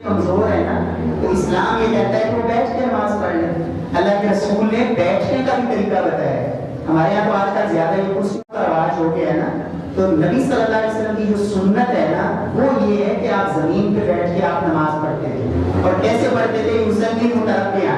کمزور ہے نا، تو اسلام یہ کہتا ہے کہ وہ بیٹھ کے نماز پڑھ لیں۔ اللہ کے رسول نے بیٹھنے کا بھی طریقہ بتایا ہے۔ ہمارے یہاں تو آج کل زیادہ یہ کرسی کا رواج ہو گیا ہے نا، تو نبی صلی اللہ علیہ وسلم کی جو سنت ہے نا وہ یہ ہے کہ آپ زمین پہ بیٹھ کے آپ نماز پڑھتے تھے۔ اور کیسے پڑھتے تھے؟ یصلی متربعا،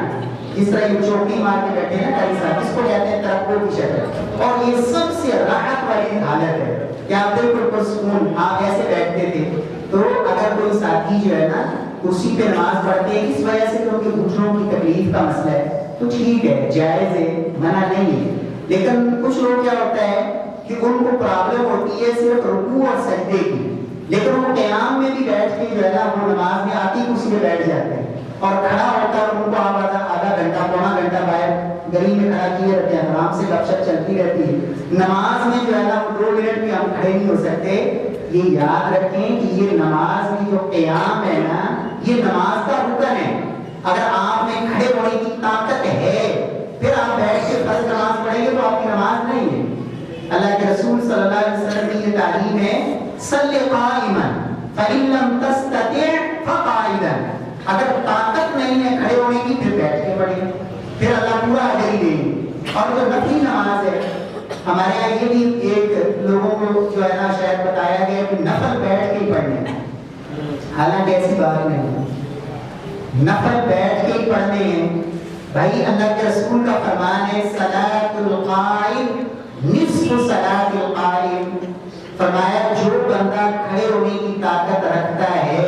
جس طرح یہ چوکڑی مار کے بیٹھے ہیں نا کئی صاحب، اس کو کہتے ہیں تربع کی شکل، اور یہ سب سے راحت والی حالت ہے کہ آپ بالکل پرسکون آپ ایسے بیٹھتے تھے۔ تو اگر کوئی ساتھی جو ہے نا کرسی پہ نماز پڑھتے ہیں اس وجہ سے کہ ان کے گھٹنوں کی تکلیف کا مسئلہ ہے تو ٹھیک ہے، جائز ہے، منع نہیں ہے۔ لیکن کچھ لوگ کیا ہوتا ہے کہ ان کو پرابلم ہوتی ہے صرف رکوع اور سجدے کی، لیکن وہ قیام میں بھی بیٹھ کے جو ہے نا وہ نماز میں آتی کرسی پہ بیٹھ جاتے ہیں، اور کھڑا ہوتا ہے ان کو آپ آدھا گھنٹہ پونا گھنٹہ باہر گلی میں کھڑا کیے رہتے ہیں، آرام سے گپ شپ چلتی رہتی ہے۔ نماز میں جو ہے نا 2 منٹ بھی ہم کھڑے نہیں ہو سکتے۔ یہ یاد رکھیں کہ یہ نماز کی جو قیام ہے نا یہ نماز کا رکن ہے۔ اگر آپ میں کھڑے ہونے کی طاقت ہے پھر آپ بیٹھ کے فرض نماز پڑھیں گے تو آپ کی نماز نہیں ہے۔ اللہ کے رسول صلی اللہ علیہ وسلم کی یہ تعلیم ہے، صلی قائما فإن لم تستطع فقاعدا، اگر طاقت نہیں ہے کھڑے ہونے کی پھر بیٹھ کے پڑھیں، پھر اللہ پورا اجر ہی دیں گے۔ اور جو نفلی نماز ہے ہمارے یہاں یہ بھی ایک لوگوں کو جو ہے نا شاید بتایا گیا کہ نفل بیٹھ کے ہی پڑھنے، حالانکہ ایسی بات نہیں، نفل بیٹھ کے ہی پڑھنے ہیں۔ بھائی اللہ کے رسول کا فرمان ہے صلاۃ القائم نصف صلاۃ القائم، فرمایا جو بندہ کھڑے ہونے کی طاقت رکھتا ہے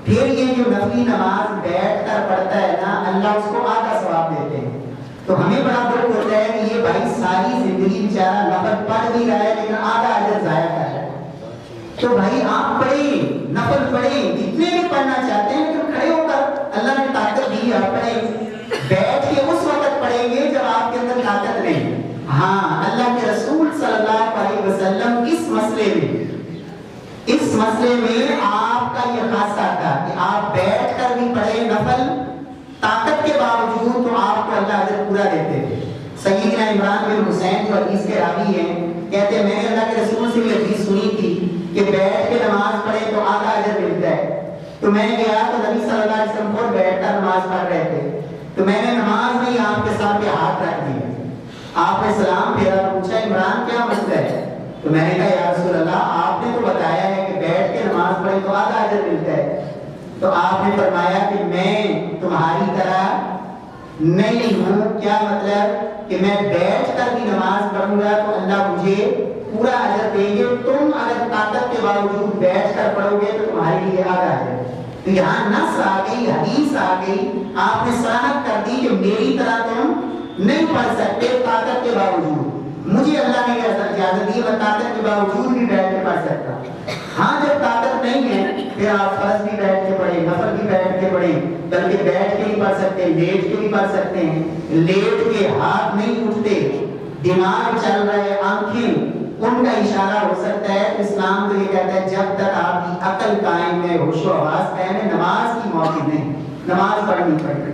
پھر یہ جو نفلی نماز بیٹھ کر پڑھتا ہے نا اللہ اس کو آدھا ثواب دیتے ہیں۔ تو ہمیں بڑا دکھ ہوتا ہے کہ یہ بھائی ساری زندگی بیچارہ نفل پڑھ بھی رہا ہے لیکن آدھا اجر ضائع کر رہا ہے۔ تو بھائی آپ پڑھیں، نفل پڑھیں، جتنے بھی پڑھنا چاہتے ہیں لیکن کھڑے ہو کر، اللہ نے طاقت دی آپ پڑھیں۔ بیٹھ کے اس وقت پڑھیں گے جب آپ کے اندر طاقت نہیں۔ ہاں اللہ کے رسول صلی اللہ علیہ وسلم اس مسئلے میں آپ کا یہ خاصہ تھا کہ آپ بیٹھ کر بھی پڑھیں نفل، طاقت کے باوجود تو آپ کو اللہ اجر پورا دیتے تھے۔ سیدنا عمران بن حسین جو حدیث کے راوی ہیں کہتے ہیں میں نے اللہ کے رسول سے یہ حدیث سنی تھی کہ بیٹھ کے نماز پڑھے تو آدھا اجر ملتا ہے۔ تو میں گیا تو نبی صلی اللہ علیہ وسلم خود بیٹھ کر نماز پڑھ رہے تھے، تو میں نے نماز میں ہی آپ کے سامنے ہاتھ رکھ دیا، آپ نے سلام پھیرا، پوچھا عمران کیا مسئلہ ہے؟ تو میں نے کہا یا رسول اللہ آپ نے تو بتایا ہے کہ بیٹھ کے نماز پڑھے تو آدھا اجر ملتا ہے۔ تو آپ نے فرمایا کہ میں تمہاری طرح نہیں ہوں، کیا مطلب کہ میں بیٹھ کر بھی نماز پڑھوں گا تو اللہ مجھے پورا اجر دیں گے، تم اگر طاقت کے باوجود بیٹھ کر پڑھو گے تو تمہارے لیے آدھا ہے۔ تو یہاں نص آ گئی، حدیث آ گئی، آپ نے صراحت کر دی کہ میری طرح تم نہیں پڑھ سکتے طاقت کے باوجود، مجھے اللہ نے اجازت دی میں طاقت کے باوجود بھی بیٹھ کے پڑھ سکتا ہوں۔ ہاں جب طاقت نہیں ہے پھر آپ فرض بھی بیٹھ کے پڑھیں، نفل بھی بیٹھ کے پڑھیں، بلکہ بیٹھ کے بھی پڑھ سکتے ہیں، لیٹ کے بھی پڑھ سکتے ہیں۔ لیٹ کے ہاتھ نہیں اٹھتے، دماغ چل رہا ہے، آنکھیں ان کا اشارہ ہو سکتا ہے۔ اسلام تو یہ کہتا ہے جب تک آپ کی عقل قائم ہے، ہوش و حواس قائم ہے، نماز کی موقع نہیں، نماز پڑھنی پڑے۔